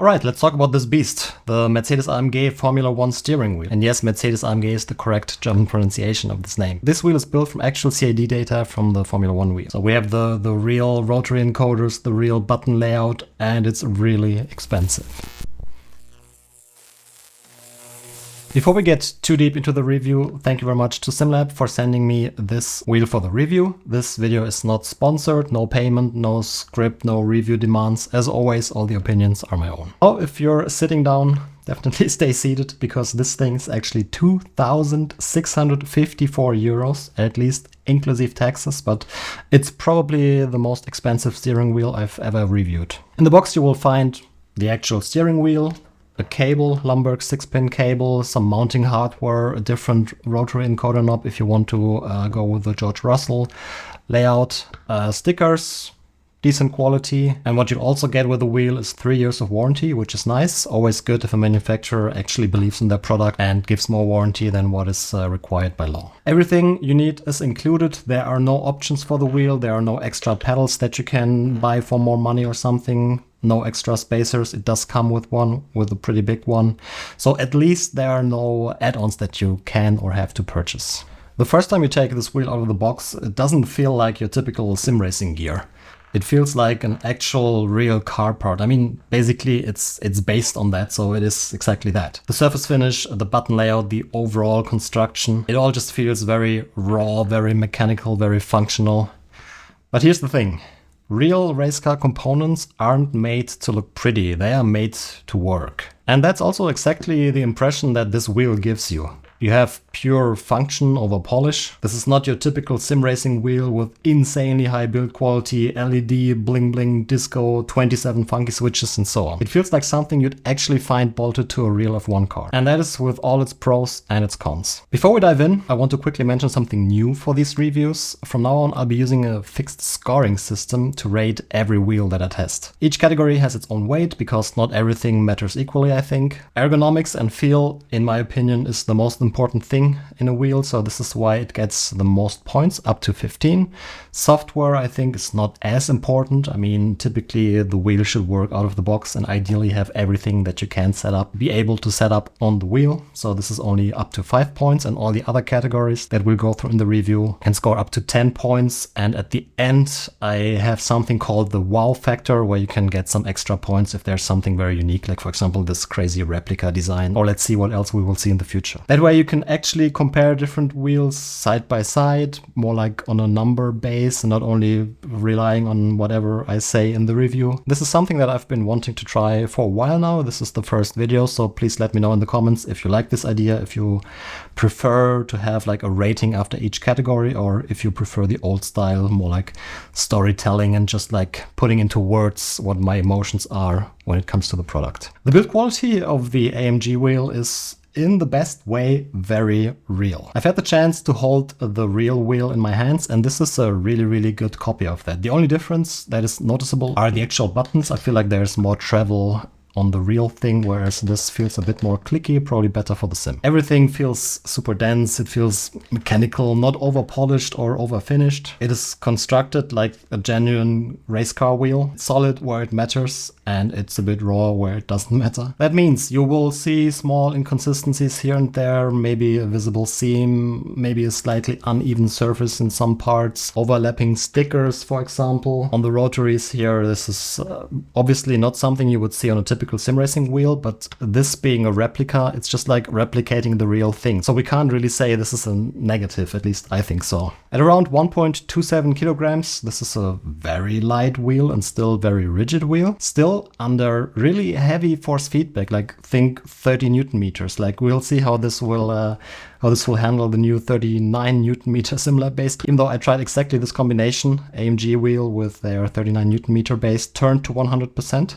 Alright, let's talk about this beast, the Mercedes-AMG Formula 1 steering wheel. And yes, Mercedes-AMG is the correct German pronunciation of this name. This wheel is built from actual CAD data from the Formula 1 wheel. So we have the real rotary encoders, the real button layout, and it's really expensive. Before we get too deep into the review, thank you very much to SimLab for sending me this wheel for the review. This video is not sponsored, no payment, no script, no review demands. As always, all the opinions are my own. Oh, if you're sitting down, definitely stay seated, because this thing is actually 2,654 euros, at least inclusive taxes, but it's probably the most expensive steering wheel I've ever reviewed. In the box you will find the actual steering wheel, a cable, Lumberg 6-pin cable, some mounting hardware, a different rotary encoder knob if you want to go with the George Russell layout, stickers, decent quality. And what you also get with the wheel is 3 years of warranty, which is nice. Always good if a manufacturer actually believes in their product and gives more warranty than what is required by law. Everything you need is included. There are no options for the wheel. There are no extra pedals that you can buy for more money or something. No extra spacers. It does come with one, with a pretty big one. So at least there are no add-ons that you can or have to purchase. The first time you take this wheel out of the box, it doesn't feel like your typical sim racing gear. It feels like an actual real car part. I mean, basically it's based on that, so it is exactly that. The surface finish, the button layout, the overall construction, it all just feels very raw, very mechanical, very functional. But here's the thing. Real race car components aren't made to look pretty, they are made to work. And that's also exactly the impression that this wheel gives you. You have pure function over polish. This is not your typical sim racing wheel with insanely high build quality, LED, bling bling, disco, 27 funky switches and so on. It feels like something you'd actually find bolted to a real F1 car. And that is with all its pros and its cons. Before we dive in, I want to quickly mention something new for these reviews. From now on, I'll be using a fixed scoring system to rate every wheel that I test. Each category has its own weight because not everything matters equally, I think. Ergonomics and feel, in my opinion, is the most important thing in a wheel, so this is why it gets the most points, up to 15. Software, I think, is not as important. I mean, typically the wheel should work out of the box and ideally have everything that you can set up, be able to set up on the wheel. So this is only up to 5 points, and all the other categories that we'll go through in the review can score up to 10 points. And at the end, I have something called the wow factor, where you can get some extra points if there's something very unique, like for example this crazy replica design, or let's see what else we will see in the future. That way you can actually compare different wheels side by side, more like on a number base and not only relying on whatever I say in the review. This is something that I've been wanting to try for a while now. This is the first video, so please let me know in the comments if you like this idea, if you prefer to have like a rating after each category, or if you prefer the old style, more like storytelling and just like putting into words what my emotions are when it comes to the product. The build quality of the AMG wheel is, in the best way, very real. I've had the chance to hold the real wheel in my hands, and this is a really good copy of that. The only difference that is noticeable are the actual buttons. I feel like there's more travel on the real thing, whereas this feels a bit more clicky, probably better for the sim. Everything feels super dense, it feels mechanical, not over polished or over finished. It is constructed like a genuine race car wheel. It's solid where it matters, and it's a bit raw where it doesn't matter. That means you will see small inconsistencies here and there, maybe a visible seam, maybe a slightly uneven surface in some parts, overlapping stickers, for example. On the rotaries here, this is obviously not something you would see on a typical sim racing wheel, but this being a replica, it's just like replicating the real thing. So we can't really say this is a negative, at least I think so. At around 1.27 kilograms, this is a very light wheel and still very rigid wheel. Still under really heavy force feedback, like think 30 Newton meters. Like we'll see how this will handle the new 39 Newton meter SimLab base. Even though I tried exactly this combination, AMG wheel with their 39 Newton meter base turned to 100%.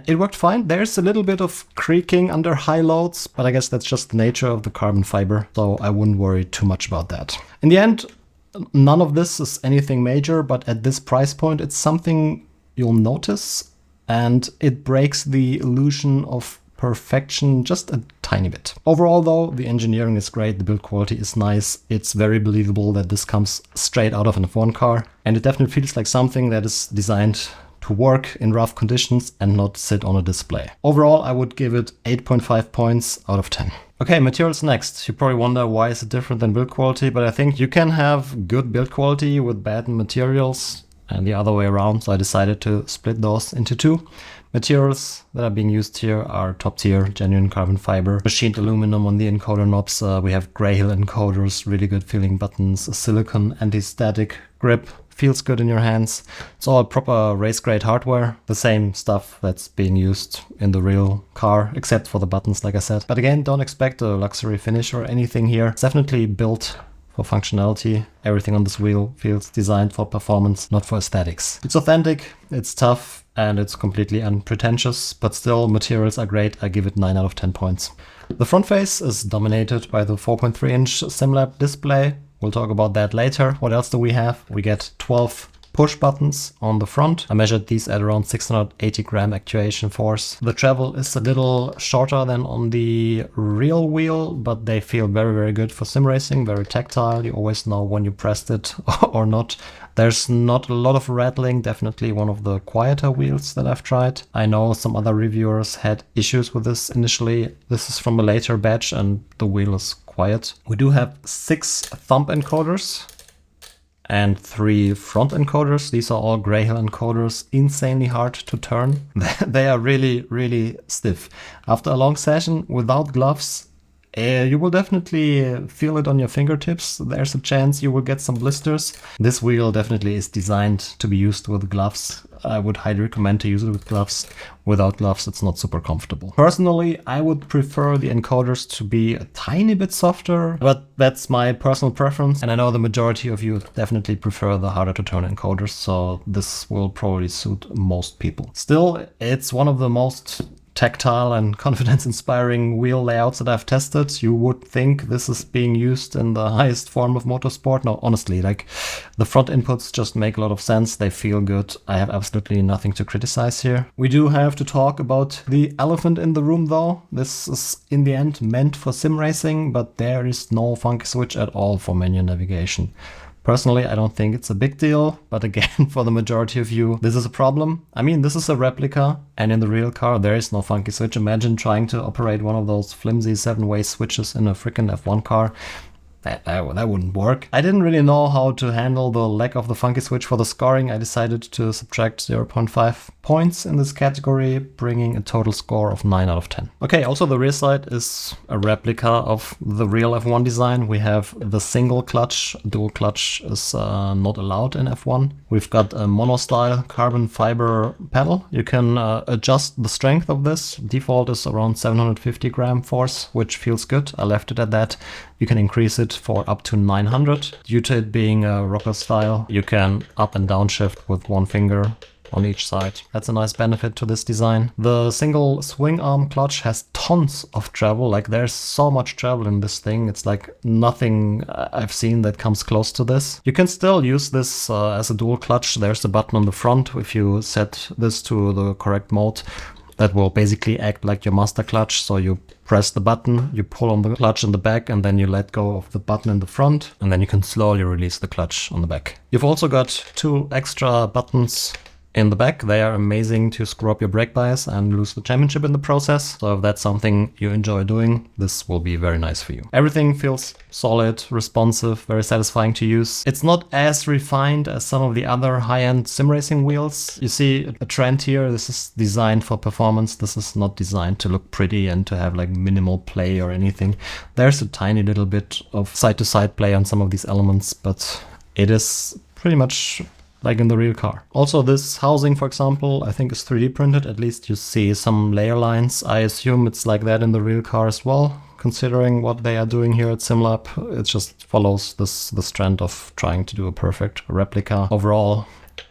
It worked fine. There's a little bit of creaking under high loads, but I guess that's just the nature of the carbon fiber, so I wouldn't worry too much about that. In the end, none of this is anything major, but at this price point, it's something you'll notice, and it breaks the illusion of perfection just a tiny bit. Overall though, the engineering is great, the build quality is nice, it's very believable that this comes straight out of an F1 car, and it definitely feels like something that is designed to work in rough conditions and not sit on a display. Overall, I would give it 8.5 points out of 10. Okay, materials next. You probably wonder why is it different than build quality, but I think you can have good build quality with bad materials and the other way around, so I decided to split those into two. Materials that are being used here are top tier, genuine carbon fiber, machined aluminum on the encoder knobs. We have Greyhill encoders, really good feeling buttons, a silicone anti-static grip, feels good in your hands. It's all proper race grade hardware, the same stuff that's being used in the real car, except for the buttons, like I said. But again, don't expect a luxury finish or anything here. It's definitely built for functionality. Everything on this wheel feels designed for performance, not for aesthetics. It's authentic, it's tough, and it's completely unpretentious, but still materials are great. I give it 9 out of 10 points. The front face is dominated by the 4.3-inch SimLab display. We'll talk about that later. What else do we have? We get 12 push buttons on the front. I measured these at around 680 gram actuation force. The travel is a little shorter than on the real wheel, but they feel very, very good for sim racing, very tactile. You always know when you pressed it or not. There's not a lot of rattling, definitely one of the quieter wheels that I've tried. I know some other reviewers had issues with this initially. This is from a later batch and the wheel is quiet. We do have 6 thumb encoders and 3 front encoders. These are all Greyhill encoders, insanely hard to turn. They are really, really stiff. After a long session without gloves, you will definitely feel it on your fingertips. There's a chance you will get some blisters. This wheel definitely is designed to be used with gloves. I would highly recommend to use it with gloves. Without gloves, it's not super comfortable. Personally, I would prefer the encoders to be a tiny bit softer, but that's my personal preference. And I know the majority of you definitely prefer the harder to turn encoders, so this will probably suit most people. Still, it's one of the most tactile and confidence-inspiring wheel layouts that I've tested. You would think this is being used in the highest form of motorsport. No, honestly, like the front inputs just make a lot of sense. They feel good. I have absolutely nothing to criticize here. We do have to talk about the elephant in the room though. This is in the end meant for sim racing, but there is no funky switch at all for menu navigation. Personally, I don't think it's a big deal, but again, for the majority of you, this is a problem. I mean, this is a replica, and in the real car, there is no funky switch. Imagine trying to operate one of those flimsy 7-way switches in a freaking F1 car. That wouldn't work. I didn't really know how to handle the lack of the funky switch for the scoring. I decided to subtract 0.5 points in this category, bringing a total score of 9 out of 10. Okay, also the rear side is a replica of the real F1 design. We have the single clutch. Dual clutch is not allowed in F1. We've got a mono-style carbon fiber pedal. You can adjust the strength of this. Default is around 750 gram force, which feels good. I left it at that. You can increase it for up to 900. Due to it being a rocker style, you can up and down shift with one finger on each side. That's a nice benefit to this design. The single swing arm clutch has tons of travel. Like there's so much travel in this thing. It's like nothing I've seen that comes close to this. You can still use this as a dual clutch. There's a button on the front. If you set this to the correct mode, that will basically act like your master clutch. So you press the button, you pull on the clutch in the back, and then you let go of the button in the front, and then you can slowly release the clutch on the back. You've also got 2 extra buttons in the back. They are amazing to screw up your brake bias and lose the championship in the process. So if that's something you enjoy doing, this will be very nice for you. Everything feels solid, responsive, very satisfying to use. It's not as refined as some of the other high-end sim racing wheels. You see a trend here. This is designed for performance. This is not designed to look pretty and to have like minimal play or anything. There's a tiny little bit of side-to-side play on some of these elements, but it is pretty much like in the real car. Also, this housing, for example, I think is 3D printed. At least you see some layer lines. I assume it's like that in the real car as well. Considering what they are doing here at SimLab, it just follows this trend of trying to do a perfect replica. Overall,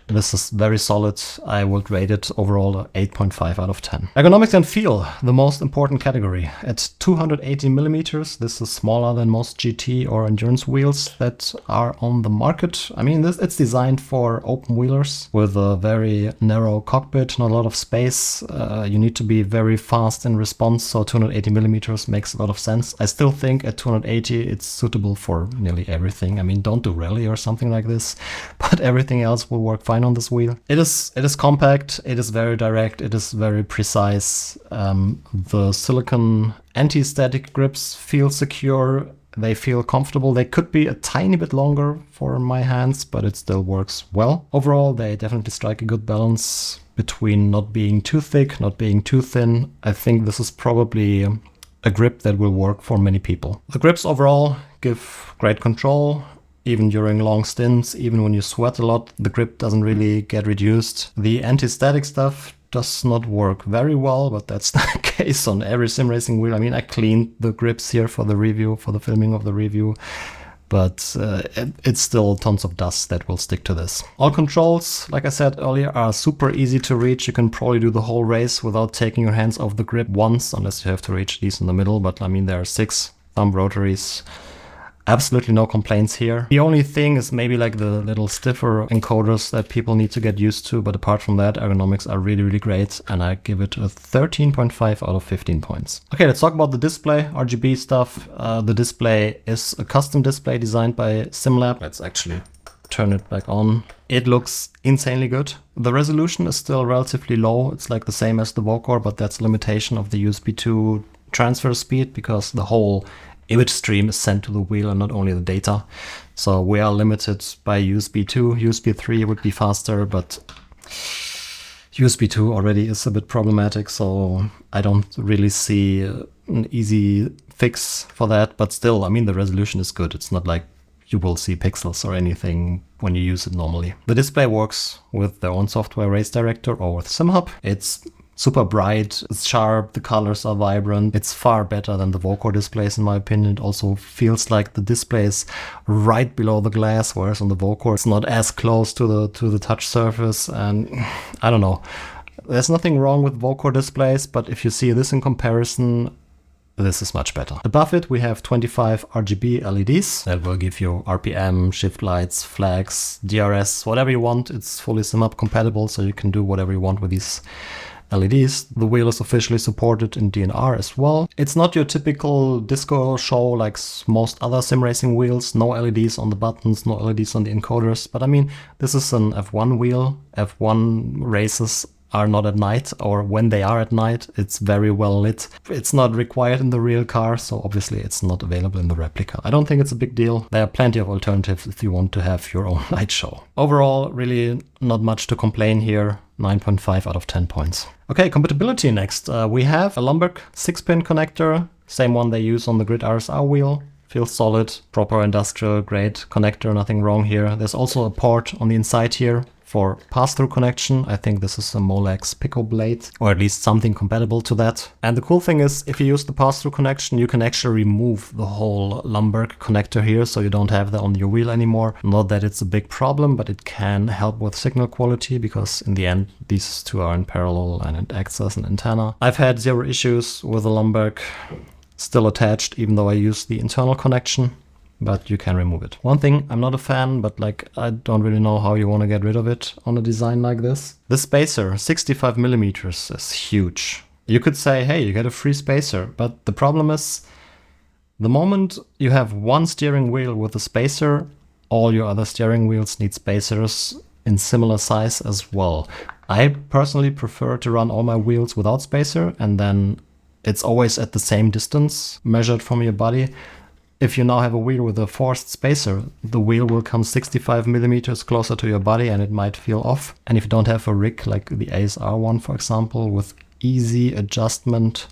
this is very solid. I would rate it overall 8.5 out of 10. Ergonomics and feel, the most important category. At 280 millimeters, this is smaller than most GT or endurance wheels that are on the market. I mean, it's designed for open wheelers with a very narrow cockpit, not a lot of space. You need to be very fast in response, so 280 millimeters makes a lot of sense. I still think at 280 it's suitable for nearly everything. I mean, don't do rally or something like this, but everything else will work fine fine on this wheel. It is compact, it is very direct, it is very precise. The silicone anti-static grips feel secure. They feel comfortable. They could be a tiny bit longer for my hands, but it still works well. Overall, they definitely strike a good balance between not being too thick, not being too thin. I think this is probably a grip that will work for many people. The grips overall give great control. Even during long stints, even when you sweat a lot, the grip doesn't really get reduced. The anti-static stuff does not work very well, but that's the case on every sim racing wheel. I mean, I cleaned the grips here for the review, for the filming of the review, but it's still tons of dust that will stick to this. All controls, like I said earlier, are super easy to reach. You can probably do the whole race without taking your hands off the grip once, unless you have to reach these in the middle, but I mean, there are 6 thumb rotaries. Absolutely no complaints here. The only thing is maybe like the little stiffer encoders that people need to get used to, but apart from that, ergonomics are really, really great, and I give it a 13.5 out of 15 points. Okay, let's talk about the display, RGB stuff. The display is a custom display designed by SimLab. Let's actually turn it back on. It looks insanely good. The resolution is still relatively low. It's like the same as the Vocor, but that's a limitation of the USB 2 transfer speed, because the whole image stream is sent to the wheel and not only the data. So we are limited by USB 2. USB 3 would be faster, but USB 2 already is a bit problematic, so I don't really see an easy fix for that. But still, I mean, the resolution is good. It's not like you will see pixels or anything when you use it normally. The display works with their own software, Race Director, or with SimHub. It's super bright, it's sharp, the colors are vibrant. It's far better than the Vocor displays in my opinion. It also feels like the display is right below the glass, whereas on the Vocor it's not as close to the touch surface. And I don't know, there's nothing wrong with Vocor displays, but if you see this in comparison, this is much better. Above it we have 25 RGB LEDs that will give you RPM, shift lights, flags, DRS, whatever you want. It's fully SimHub compatible, so you can do whatever you want with these LEDs. The wheel is officially supported in DNR as well. It's not your typical disco show like most other sim racing wheels. No LEDs on the buttons, no LEDs on the encoders. But I mean, this is an F1 wheel. F1 races are not at night, or when they are at night, it's very well lit. It's not required in the real car, so obviously it's not available in the replica. I don't think it's a big deal. There are plenty of alternatives if you want to have your own light show. Overall, really not much to complain here. 9.5 out of 10 points. Okay, compatibility next. We have a Lumberg 6-pin connector, same one they use on the Grid RSR wheel. Feels solid, proper industrial grade connector, nothing wrong here. There's also a port on the inside here for pass-through connection. I think this is a Molex Pico blade, or at least something compatible to that. And the cool thing is, if you use the pass-through connection, you can actually remove the whole Lumberg connector here, so you don't have that on your wheel anymore. Not that it's a big problem, but it can help with signal quality, because in the end, these two are in parallel and it acts as an antenna. I've had 0 issues with the Lumberg still attached, even though I use the internal connection. But you can remove it. One thing, I'm not a fan, but like I don't really know how you want to get rid of it on a design like this. The spacer, 65 millimeters, is huge. You could say, hey, you get a free spacer, but the problem is, the moment you have one steering wheel with a spacer, all your other steering wheels need spacers in similar size as well. I personally prefer to run all my wheels without spacer, and then it's always at the same distance measured from your body. If you now have a wheel with a forced spacer, the wheel will come 65 millimeters closer to your body and it might feel off. And if you don't have a rig like the ASR one, for example, with easy adjustment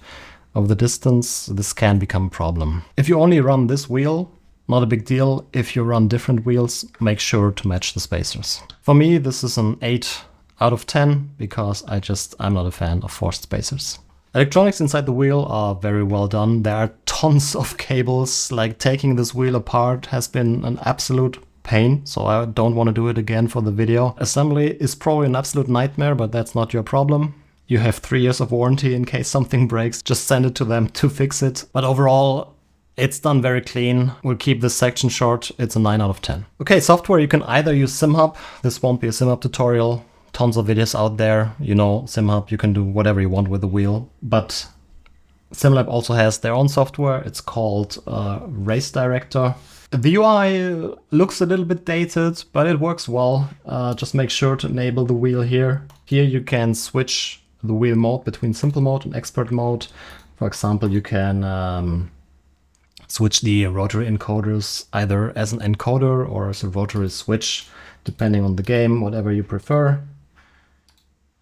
of the distance, this can become a problem. If you only run this wheel, not a big deal. If you run different wheels, make sure to match the spacers. For me, this is an 8 out of 10 because I'm not a fan of forced spacers. Electronics inside the wheel are very well done. There are tons of cables. Like taking this wheel apart has been an absolute pain, so I don't want to do it again for the video. Assembly is probably an absolute nightmare, but that's not your problem. You have 3 years of warranty in case something breaks. Just send it to them to fix it. But overall, it's done very clean. We'll keep this section short. It's a 9 out of 10. Okay, software, you can either use SimHub. This won't be a SimHub tutorial. Tons of videos out there, you know, SimHub, you can do whatever you want with the wheel, but SimLab also has their own software. It's called Race Director. The UI looks a little bit dated, but it works well. Just make sure to enable the wheel here. Here you can switch the wheel mode between simple mode and expert mode. For example, you can switch the rotary encoders either as an encoder or as a rotary switch, depending on the game, whatever you prefer.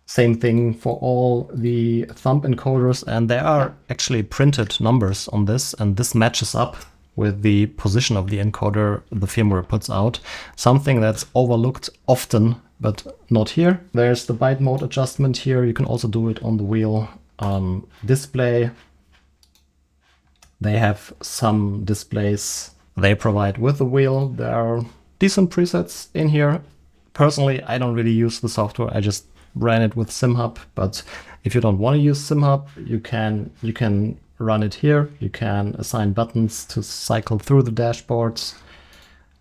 Same thing for all the thumb encoders, and there are actually printed numbers on this, and this matches up with the position of the encoder the firmware puts out. Something that's overlooked often, but not here. There's the byte mode adjustment here. You can also do it on the wheel display. They have some displays they provide with the wheel. There are decent presets in here. Personally, I don't really use the software. I just ran it with SimHub, but if you don't want to use SimHub, you can run it here. You can assign buttons to cycle through the dashboards.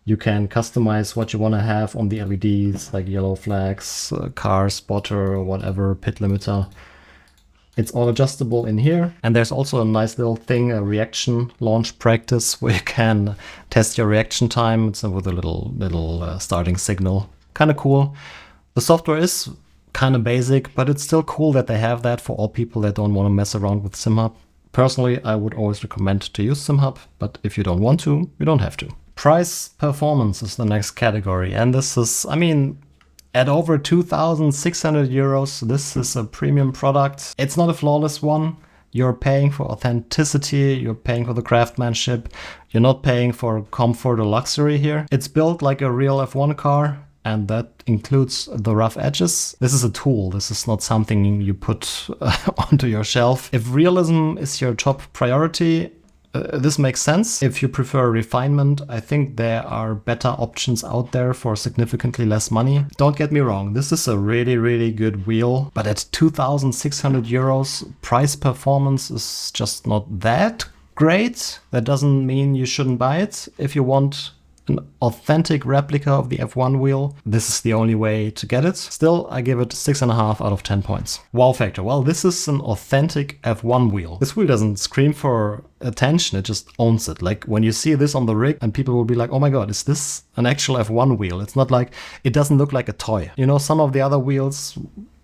You can customize what you want to have on the LEDs, like yellow flags, car spotter, or whatever, pit limiter. It's all adjustable in here. And there's also a nice little thing, a reaction launch practice, where you can test your reaction time. It's with a little starting signal. Kind of cool. The software is kind of basic, but it's still cool that they have that for all people that don't want to mess around with SimHub. Personally, I would always recommend to use SimHub, but if you don't want to, you don't have to. Price performance is the next category, and this is, I mean, at over 2,600 euros, this is a premium product. It's not a flawless one. You're paying for authenticity, you're paying for the craftsmanship, you're not paying for comfort or luxury here. It's built like a real F1 car, and that includes the rough edges. This is a tool. This is not something you put onto your shelf. If realism is your top priority, this makes sense. If you prefer refinement, I think there are better options out there for significantly less money. Don't get me wrong, this is a really, really good wheel, but at 2,600 euros, price performance is just not that great. That doesn't mean you shouldn't buy it. If you want an authentic replica of the F1 wheel, this is the only way to get it. Still, I give it 6.5 out of 10 points. Wow factor. Well, this is an authentic F1 wheel. This wheel doesn't scream for attention, it just owns it. Like when you see this on the rig and people will be like, oh my god, is this an actual F1 wheel? It's not like, it doesn't look like a toy. You know, some of the other wheels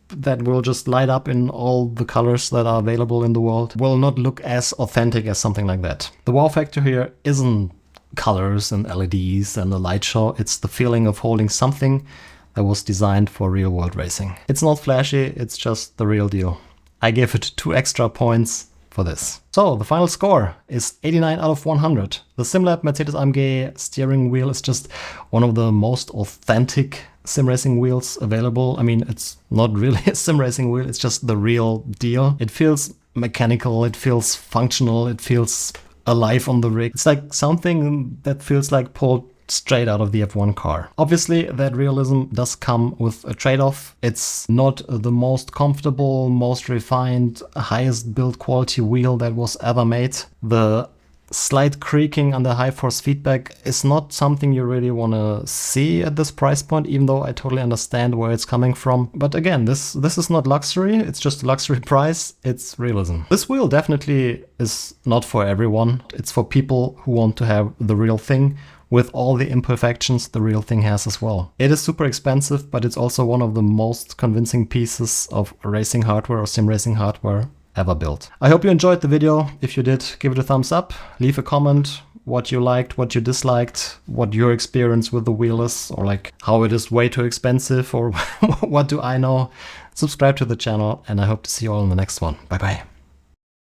that will just light up in all the colors that are available in the world will not look as authentic as something like that. The wow factor here isn't colors and LEDs and the light show. It's the feeling of holding something that was designed for real world racing. It's not flashy, it's just the real deal. I give it 2 extra points for this. So the final score is 89 out of 100. The SimLab Mercedes-AMG steering wheel is just one of the most authentic sim racing wheels available. I mean, it's not really a sim racing wheel, it's just the real deal. It feels mechanical, it feels functional, it feels alive on the rig. It's like something that feels like pulled straight out of the F1 car. Obviously, that realism does come with a trade-off. It's not the most comfortable, most refined, highest build quality wheel that was ever made. The slight creaking under high force feedback is not something you really want to see at this price point, even though I totally understand where it's coming from. But again, this is not luxury, it's just a luxury price, it's realism. This wheel definitely is not for everyone. It's for people who want to have the real thing with all the imperfections the real thing has as well. It is super expensive, but it's also one of the most convincing pieces of racing hardware or sim racing hardware ever built. I hope you enjoyed the video. If you did, give it a thumbs up, leave a comment what you liked, what you disliked, what your experience with the wheel is, or like how it is way too expensive, or what do I know. Subscribe to the channel, and I hope to see you all in the next one. Bye bye.